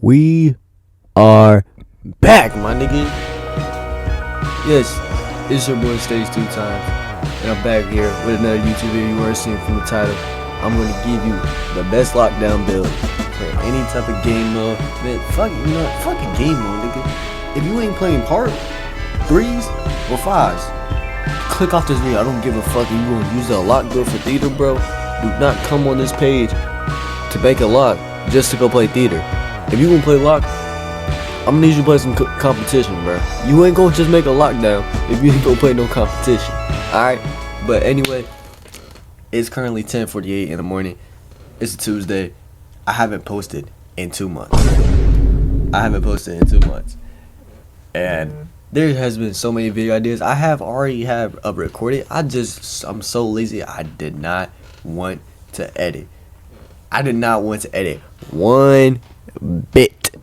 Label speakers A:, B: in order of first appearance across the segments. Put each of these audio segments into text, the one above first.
A: We are back, my nigga. Yes, it's your boy Stage 2 times, and I'm back here with another YouTube video. You already seen from the title. I'm gonna give you the best lockdown build for any type of game mode. Man, fuck a game mode, nigga. If you ain't playing part 3s or 5s, click off this video. I don't give a fuck if you gonna use a lock build for theater, bro. Do not come on this page to make a lock just to go play theater. If you gonna play lock, I'm gonna need you to play some competition, bro. You ain't gonna just make a lockdown if you ain't gonna play no competition. Alright? But anyway, it's currently 10:48 in the morning. It's a Tuesday. I haven't posted in 2 months. And there has been so many video ideas. I already have recorded. I'm so lazy. I did not want to edit. One bit.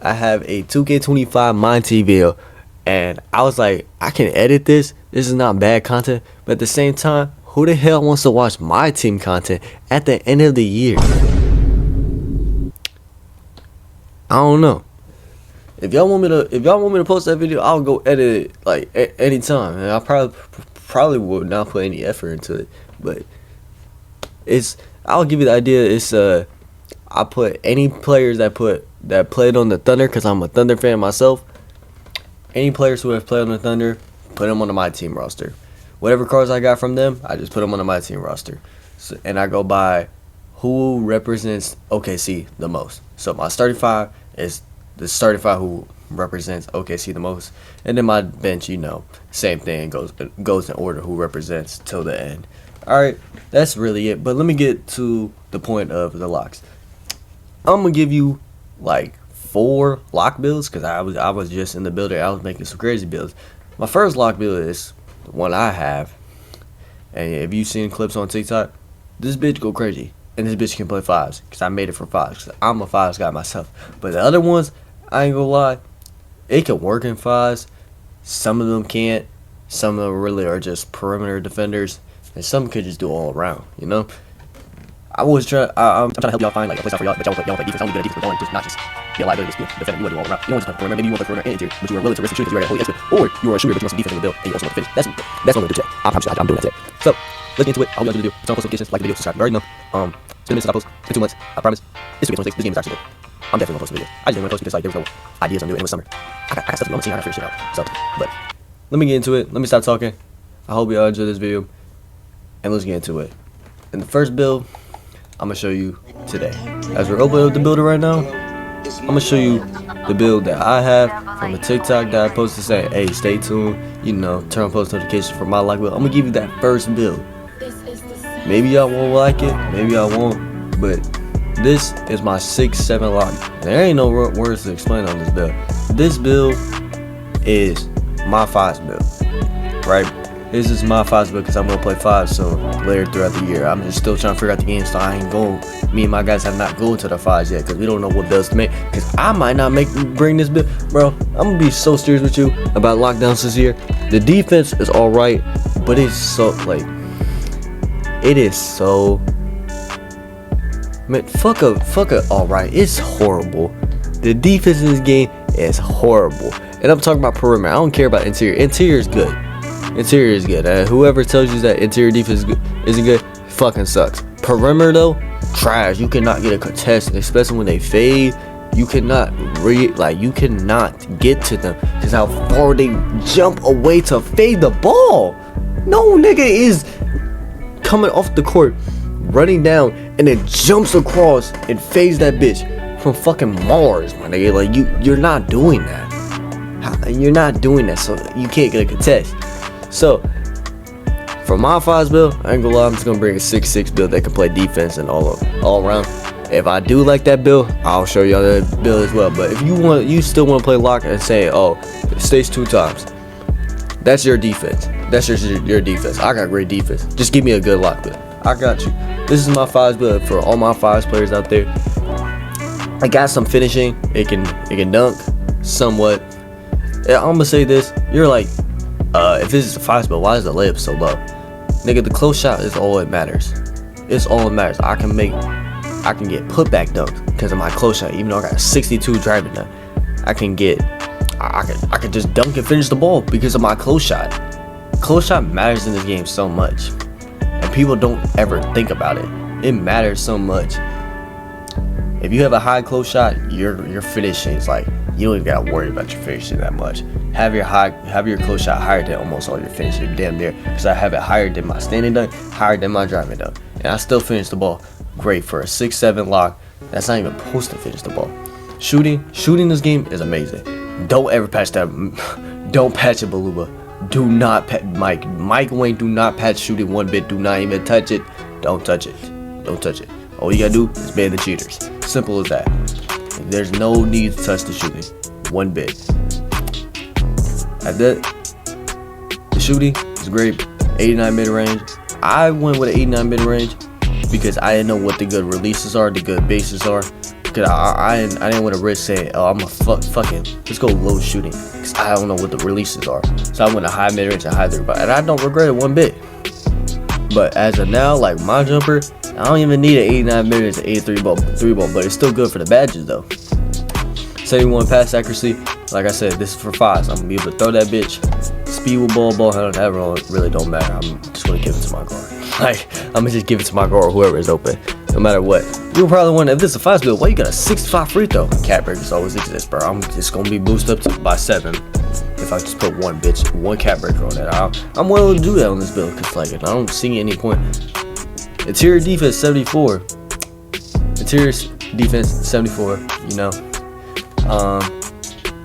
A: I have a 2K25 Mind TV video, and I was like, I can edit this. This is not bad content, but at the same time, who the hell wants to watch my team content at the end of the year? I don't know. If y'all want me to post that video, I'll go edit it like anytime, and I probably would not put any effort into it, but I'll give you the idea. It's I put any players that played on the Thunder, because I'm a Thunder fan myself. Any players who have played on the Thunder, put them on my team roster. Whatever cards I got from them, I just put them on my team roster. So, and I go by who represents OKC the most. So my starting five is the starting five who represents OKC the most, and then my bench, same thing, goes in order who represents till the end. All right, that's really it. But let me get to the point of the locks. I'm gonna give you like 4 lock builds, because I was just in the builder. I was making some crazy builds. My first lock build is the one I have, and if you've seen clips on TikTok, this bitch go crazy, and this bitch can play 5s, because I made it for 5s, because I'm a 5s guy myself. But the other ones, I ain't gonna lie, it can work in 5s. Some of them can't. Some of them really are just perimeter defenders, and some could just do all around, I'm trying to help y'all find like a place out for y'all, but y'all play defense. Only good at defense, but just not just be a liability, just be a defender. You want to do all around. You don't want to play perimeter. Maybe you want to play perimeter and interior, but you are willing to risk the shooting because you're a holy expert, or you are a shooter but you want some defense in the build and you also want to finish. That's what I'm gonna do today. I'm doing that today. So let's get into it. I hope y'all do. Turn on post notifications, like the video, subscribe. You already know. It's been a minute since I post. It's been 2 months. I promise. This week 26. This game is actually good. I'm definitely gonna post a video. I just didn't want to post because like there was no ideas on doing it. It was summer. I got stuff to do. I'm seeing how to figure shit out. So, but let me get into it. Let me stop talking. I hope y'all enjoy this video, and let's get into it. In the first build, I'm gonna show you today. As we're opening up the builder right now, I'm gonna show you the build that I have from a TikTok that I posted saying, hey, stay tuned, turn on post notifications for my lock build. I'm gonna give you that first build. Maybe y'all won't like it, maybe y'all won't, but this is my 6-7 lock. There ain't no words to explain on this build. This build is my 5s build, right? This is my 5s build because I'm gonna play 5 soon later throughout the year. I'm just still trying to figure out the game, so I ain't going. Me and my guys have not gone to the 5s yet because we don't know what builds to make. Because I might not bring this build, bro. I'm gonna be so serious with you about lockdowns this year. The defense is all right, but it's so man, fuck a all right. It's horrible. The defense in this game is horrible, and I'm talking about perimeter. I don't care about interior. Interior is good. Interior is good. Whoever tells you that interior defense isn't good, fucking sucks. Perimeter though, trash. You cannot get a contest, especially when they fade. You cannot you cannot get to them because how far they jump away to fade the ball. No nigga is coming off the court, running down, and then jumps across and fades that bitch from fucking Mars, my nigga. Like you're not doing that. You're not doing that, so you can't get a contest. So, for my 5s build, I ain't gonna lie, I'm just gonna bring a 6-6 build that can play defense and all around. If I do like that build, I'll show y'all that build as well. But if you still want to play lock and say, oh, it stays 2 times, that's your defense. That's your defense. I got great defense. Just give me a good lock build. I got you. This is my 5s build for all my 5s players out there. I got some finishing. It can dunk somewhat. I'm gonna say this. You're like, if this is a 5s build, why is the layup so low? Nigga, the close shot is all that matters. It's all that matters. I can make I can get putback dunks because of my close shot. Even though I got a 62 driving dunk, I can just dunk and finish the ball because of my close shot. Close shot matters in this game so much, and people don't ever think about it. It matters so much. If you have a high close shot, your finishing is like, you don't even gotta worry about your finishing that much. Have your close shot higher than almost all your finishing, damn near. Because I have it higher than my standing dunk, higher than my driving dunk, and I still finish the ball great for a 6-7 lock. That's not even supposed to finish the ball. Shooting this game is amazing. Don't ever patch that. Don't patch it, Baluba. Do not patch Mike Wayne. Do not patch shooting one bit. Do not even touch it. Don't touch it. Don't touch it. All you gotta do is ban the cheaters. Simple as that. There's no need to touch the shooting one bit. At that, the shooting is great. 89 mid range. I went with an 89 mid range because I didn't know what the good releases are, the good bases are. Cause I didn't want to risk saying, oh, I'm a fucking let's go low shooting, cause I don't know what the releases are. So I went a high mid range and high three ball, and I don't regret it one bit. But as of now, like my jumper, I don't even need an 89 mid range and 83 ball, but it's still good for the badges though. 71 pass accuracy. Like I said, this is for fives. I'm gonna be able to throw that bitch. Speed with ball handle, that really don't matter. I'm just gonna give it to my guard. Like, I'm gonna just give it to my guard, whoever is open, no matter what. You'll probably wonder, if this is a 5 build, why you got a 65 free throw? Cap breakers always exist, bro. I'm just gonna be boosted up by 7 if I just put one cap breaker on that. I'm willing to do that on this build, cause like, I don't see any point. Interior defense 74. Interior defense 74. You know,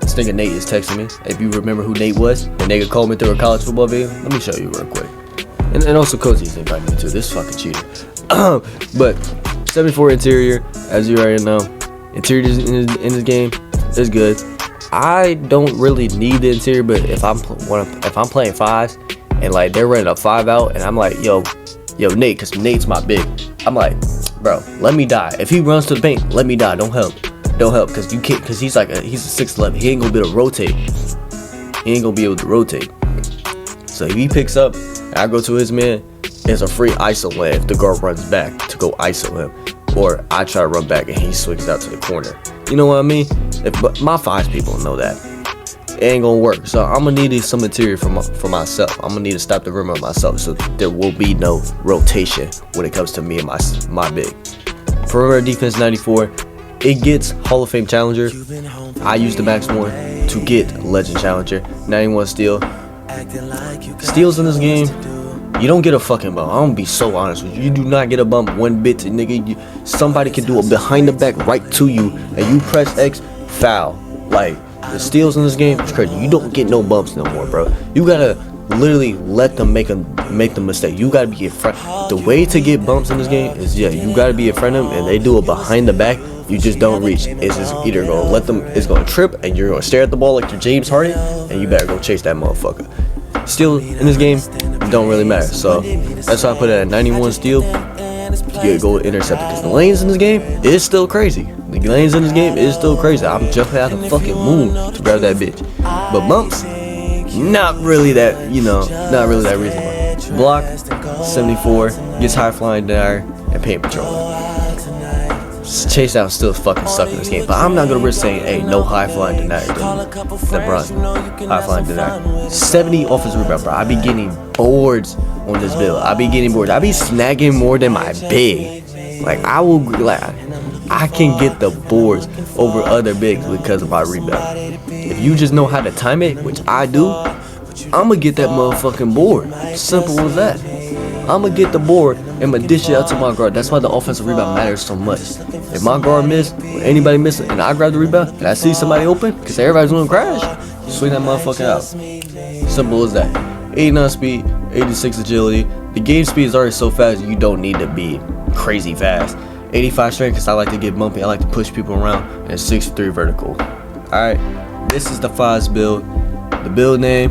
A: this nigga Nate is texting me. If you remember who Nate was, the nigga called me through a college football video. Let me show you real quick. And also Cozy's invited me too. This fucking cheater. But 74 interior, as you already know. Interior in this game is good. I don't really need the interior, but if I'm playing fives and like they're running a 5 out, and I'm like, yo Nate, cause Nate's my big. I'm like, bro, let me die. If he runs to the paint, let me die. Don't help, cause you can't, cause he's a 6'11". He ain't gonna be able to rotate. So if he picks up and I go to his man, it's a free ISO lane if the guard runs back to go ISO him, or I try to run back and he swings out to the corner. You know what I mean? But my fives people know that it ain't gonna work. So I'm gonna need some material for myself. I'm gonna need to stop the rim on myself, so there will be no rotation when it comes to me and my big. Perimeter defense 94. It gets Hall of Fame challenger. I use the max more to get legend challenger. 91 steal. Steals in this game, you don't get a fucking bump. I'm gonna be so honest with you. You do not get a bump one bit, nigga. Somebody can do a behind the back right to you, and you press X, foul. Like, the steals in this game is crazy. You don't get no bumps no more, bro. You gotta literally let them make the mistake. You gotta be in front. The way to get bumps in this game is, you gotta be in front of them, and they do a behind the back. You just don't reach. It's just either gonna let them, it's gonna trip, and you're gonna stare at the ball like you're James Harden, and you better go chase that motherfucker. Steal in this game don't really matter, so that's why I put it at 91 steal. You go intercept it, because the lanes in this game is still crazy. The lanes in this game is still crazy. I'm jumping out the fucking moon to grab that bitch. But bumps, not really that, not really that reasonable. Block 74, gets high flying denier and paint patrol. Chase out still fucking suck in this game, but I'm not gonna risk saying, hey, no high flying denier than Bron. High flying denier. 70 offensive rebound, bro. I be getting boards on this build. I be snagging more than my big. Like, I can get the boards over other bigs because of my rebound. If you just know how to time it, which I do, I'm gonna get that motherfucking board. Simple as that. I'm gonna get the board and I'm gonna dish it out to my guard. That's why the offensive rebound matters so much. If my guard miss, or anybody miss it, and I grab the rebound, and I see somebody open, because everybody's gonna crash, swing that motherfucker out. Simple as that. 89 speed, 86 agility. The game speed is already so fast, you don't need to be crazy fast. 85 strength, because I like to get bumpy, I like to push people around, and 63 vertical. Alright, this is the Fives build. The build name,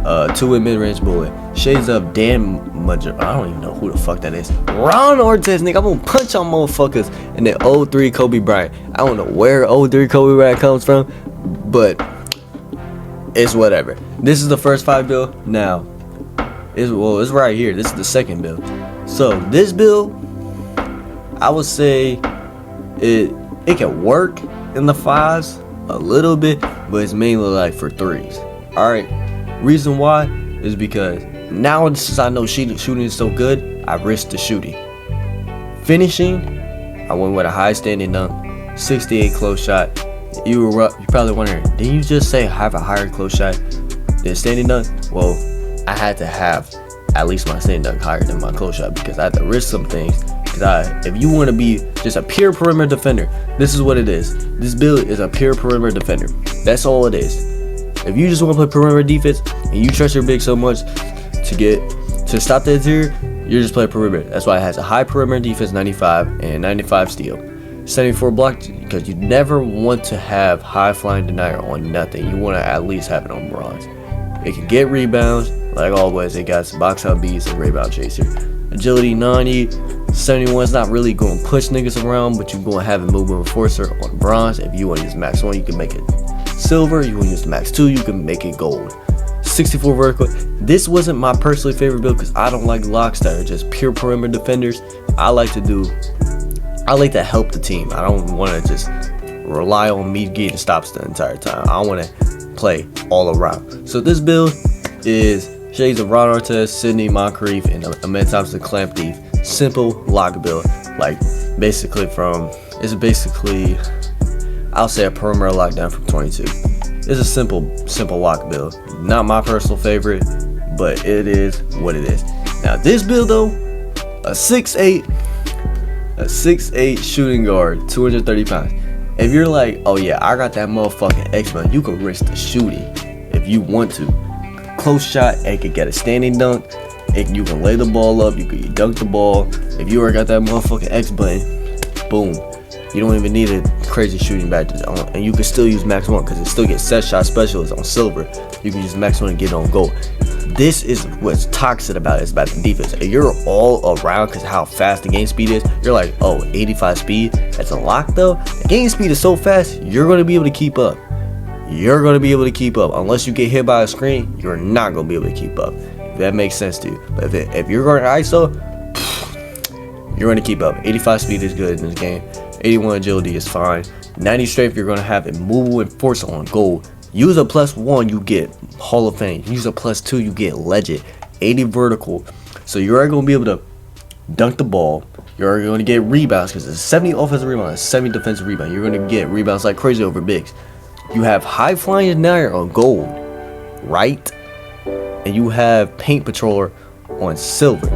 A: 2-way mid-range bullet. Shades up Dan Mudger. I don't even know who the fuck that is. Ron Ortiz, nigga. I'm gonna punch on motherfuckers. And then 03 Kobe Bryant. I don't know where 03 Kobe Bryant comes from, but it's whatever. This is the first 5 build. Now, it's right here. This is the second build. So this build I would say it can work in the 5s a little bit, but it's mainly like for 3s. Alright, reason why is because now since I know shooting is so good, I risk the shooting. Finishing, I went with a high standing dunk, 68 close shot. You're probably wondering, didn't you just say have a higher close shot than standing dunk? Well, I had to have at least my standing dunk higher than my close shot because I had to risk some things. If you want to be just a pure perimeter defender, this is what it is. This build is a pure perimeter defender. That's all it is. If you just want to play perimeter defense and you trust your big so much to stop the interior, you're just playing perimeter. That's why it has a high perimeter defense, 95 and 95 steal, 74 block, because you never want to have high flying denier on nothing. You want to at least have it on bronze. It can get rebounds, like always. It got some box out beats and rebound chaser. Agility 90, 71 is not really going to push niggas around, but you're going to have a movement enforcer on bronze. If you want to use max 1, you can make it silver. You want to use max 2, you can make it gold. 64 vertical. This wasn't my personally favorite build because I don't like locks that are just pure perimeter defenders. I like to help the team. I don't want to just rely on me getting stops the entire time. I want to play all around. So this build is shades of Ron Artest, Sidney Moncrief, and Ahmed Thompson Clamp Thief. Simple lock build, like basically I'll say a perimeter lockdown from 22. It's a simple lock build. Not my personal favorite, but it is what it is. Now this build though, a 6'8 shooting guard, 230 pounds. If you're like, oh yeah, I got that motherfucking X-Men, you can risk the shooting if you want to. Close shot, it could get a standing dunk. You can lay the ball up, you can dunk the ball. If you already got that motherfucking X button, boom. You don't even need a crazy shooting badges on, and you can still use max 1 because it still gets set shot specialist on silver. You can use max 1 and get on gold. This is what's toxic about it. It's about the defense. If you're all around because how fast the game speed is, you're like, oh, 85 speed, that's a lock though. The game speed is so fast, you're going to be able to keep up. You're going to be able to keep up. Unless you get hit by a screen, you're not going to be able to keep up. If that makes sense to you. But if you're going to ISO, you're going to keep up. 85 speed is good in this game. 81 agility is fine. 90 strength, you're going to have immovable and force on gold. Use a +1, you get Hall of Fame. Use a +2, you get legend. 80 vertical. So you're going to be able to dunk the ball. You're going to get rebounds because it's 70 offensive rebounds, 70 defensive rebounds. You're going to get rebounds like crazy over bigs. You have high flying denier on gold, right? And you have paint patroller on silver.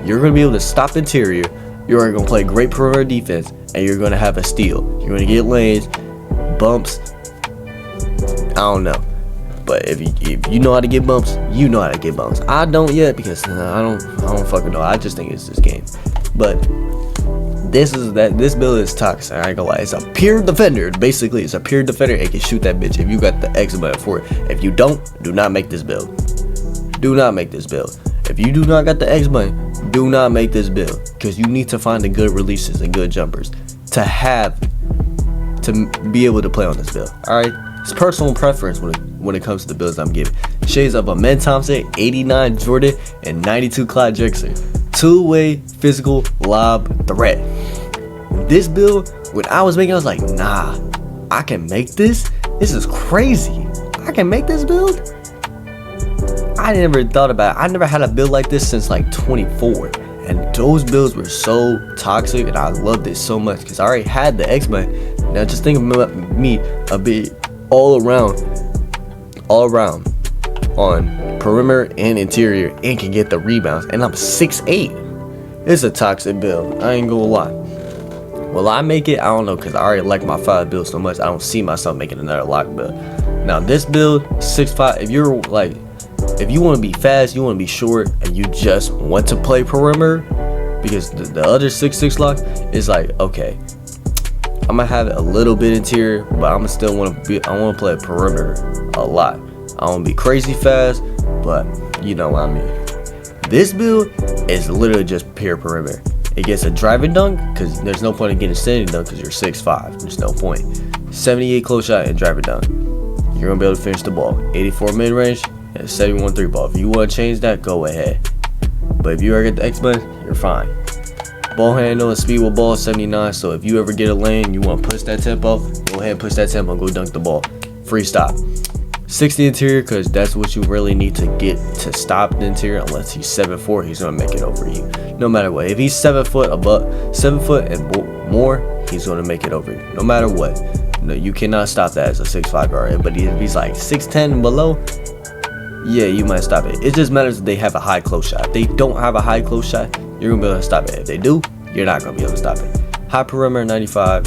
A: You're going to be able to stop interior. You're going to play great perimeter defense, and you're going to have a steal. You're going to get lanes, bumps. I don't know, but if you know how to get bumps, you know how to get bumps. I don't yet because I don't fucking know. I just think it's this game. But this build is toxic. I ain't gonna lie. It's a pure defender. Basically, it's a pure defender. It can shoot that bitch if you got the X button for it. If you don't, do not make this build. Do not make this build. If you do not got the X button, do not make this build because you need to find the good releases and good jumpers to be able to play on this build. All right, it's personal preference when it comes to the builds I'm giving. Shades of Ahmed Thompson, 89 Jordan, and 92 Clyde Drexler. Two-way physical lob threat. This build, when I was making, I was like, nah, I can make this. This is crazy. I can make this build. I never thought about it. I never had a build like this since like 24, and those builds were so toxic, and I loved it so much because I already had the X-Men. Now just think about me a bit all around on perimeter and interior, and can get the rebounds, and I'm 6'8". It's a toxic build. I ain't gonna lie. Will I make it? I don't know because I already like my 5 build so much. I don't see myself making another lock build. Now this build, 6'5". If you're like, if you want to be fast, you want to be short, and you just want to play perimeter, because the other 6'6" lock is like, okay, I'm gonna have it a little bit interior, but I'm still want to play perimeter a lot. I want to be crazy fast, but you know what I mean. This build is literally just pure perimeter. It gets a driving dunk because there's no point in getting standing dunk because you're 6'5". There's no point. 78 close shot and driving dunk. You're gonna be able to finish the ball. 84 mid range and 71 3 ball. If you want to change that, go ahead. But if you already get the X button, you're fine. Ball handle and speed with ball 79. So if you ever get a lane, you want to push that tempo, go ahead and push that tempo and go dunk the ball. Free stop. 60 interior, because that's what you really need to get to stop the interior. Unless he's 7'4", he's gonna make it over you no matter what. If he's 7 foot above, 7 foot and more, he's gonna make it over you no matter what. No, you cannot stop that as a 6'5" guard. But if he's like 6'10" and below, yeah, you might stop it. It just matters if they have a high close shot. If they don't have a high close shot, you're gonna be able to stop it. If they do, you're not gonna be able to stop it. High perimeter 95,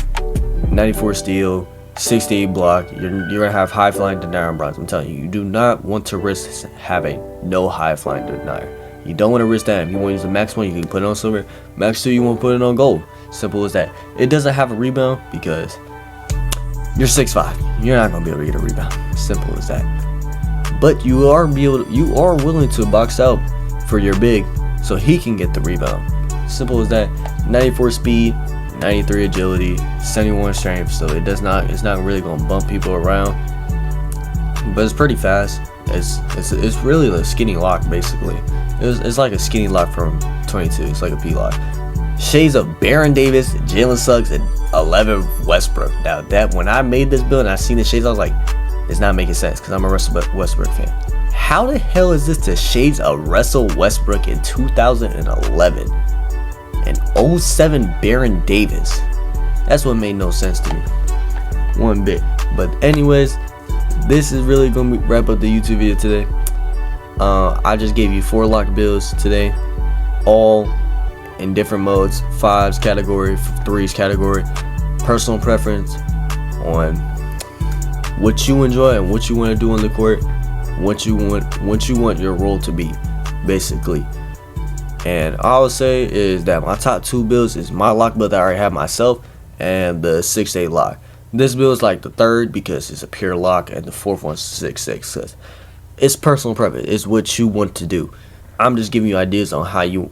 A: 94 steal, 68 block. You're gonna have high flying denier on bronze. I'm telling you, you do not want to risk having no high flying denier. You don't want to risk that. If you want to use the max one, you can put it on silver. Max 2, you want to put it on gold. Simple as that. It doesn't have a rebound because you're 6'5". You're not gonna be able to get a rebound. Simple as that. But you are willing to box out for your big so he can get the rebound. Simple as that. 94 speed, 93 agility, 71 strength. So it's not really gonna bump people around. But it's pretty fast. It's really a skinny lock basically. It's like a skinny lock from 22. It's like a P lock. Shades of Baron Davis, Jalen Suggs, and 11 Westbrook. Now that when I made this build and I seen the shades, I was like, it's not making sense because I'm a Russell Westbrook fan. How the hell is this the shades of Russell Westbrook in 2011 and 07 Baron Davis? That's what made no sense to me one bit. But anyways, this is really gonna wrap up the YouTube video today. I just gave you 4 lock builds today, all in different modes: 5s category, 3s category, personal preference on what you enjoy and what you want to do on the court, what you want your role to be, basically. And all I would say is that my top 2 builds is my lock build that I already have myself and the 6'8" lock. This build is like the 3rd because it's a pure lock, and the 4th one's 6'6". It's personal preference. It's what you want to do. I'm just giving you ideas on how you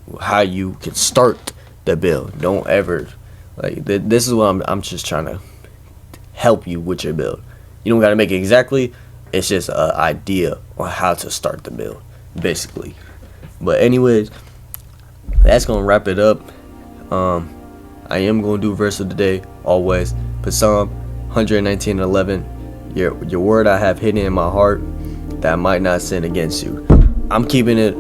A: can start the build. Don't ever this is what I'm just trying to help you with your build. You don't gotta make it exactly. It's just an idea on how to start the build, basically. But anyways, that's gonna wrap it up. I am gonna do verse of the day always. But Psalm 119:11. Your word I have hidden in my heart, that I might not sin against you. I'm keeping it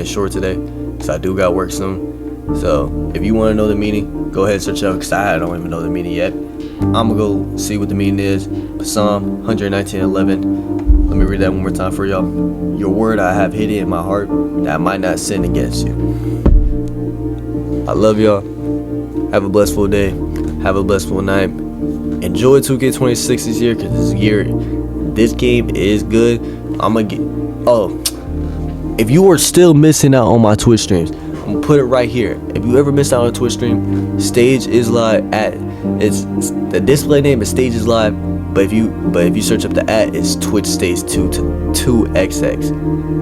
A: short today, because I do got work soon. So if you want to know the meaning, go ahead and search it out, because I don't even know the meaning yet. I'm gonna go see what the meaning is. Psalm 119:11. Let me read that one more time for y'all. Your word I have hidden in my heart, that I might not sin against you. I love y'all. Have a blessful day. Have a blessful night. Enjoy 2K26 this year, because this game is good. If you are still missing out on my Twitch streams, I'm gonna put it right here. If you ever missed out on a Twitch stream, Stage is live it's the display name is Stage is live, but if you search up the it's Twitch Stage 2XX.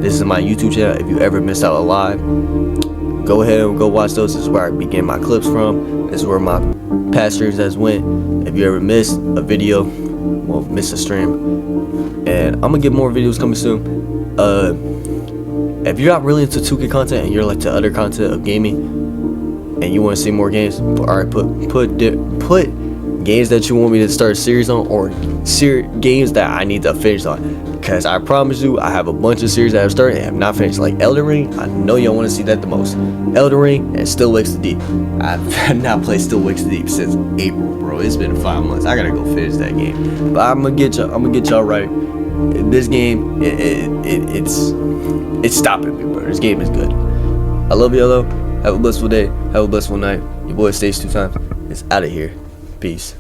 A: This is my YouTube channel. If you ever missed out on live, go ahead and go watch those. This is where I begin my clips from. This is where my past streams has went. If you ever missed a video, well, missed a stream, and I'm gonna get more videos coming soon. If you're not really into 2K content and you're like to other content of gaming and you want to see more games, alright, put games that you want me to start a series on, or games that I need to finish on, because I promise you I have a bunch of series that I've started and have not finished. Like Elden Ring, I know y'all want to see that the most. Elden Ring and Still Wakes the Deep. I've not played Still Wakes the Deep since April, bro. It's been 5 months. I gotta go finish that game. But I'm gonna get y'all right. This game, it's stopping me, bro. This game is good. I love y'all though. Have a blissful day. Have a blissful night. Your boy Stage 2 times. It's out of here. Peace.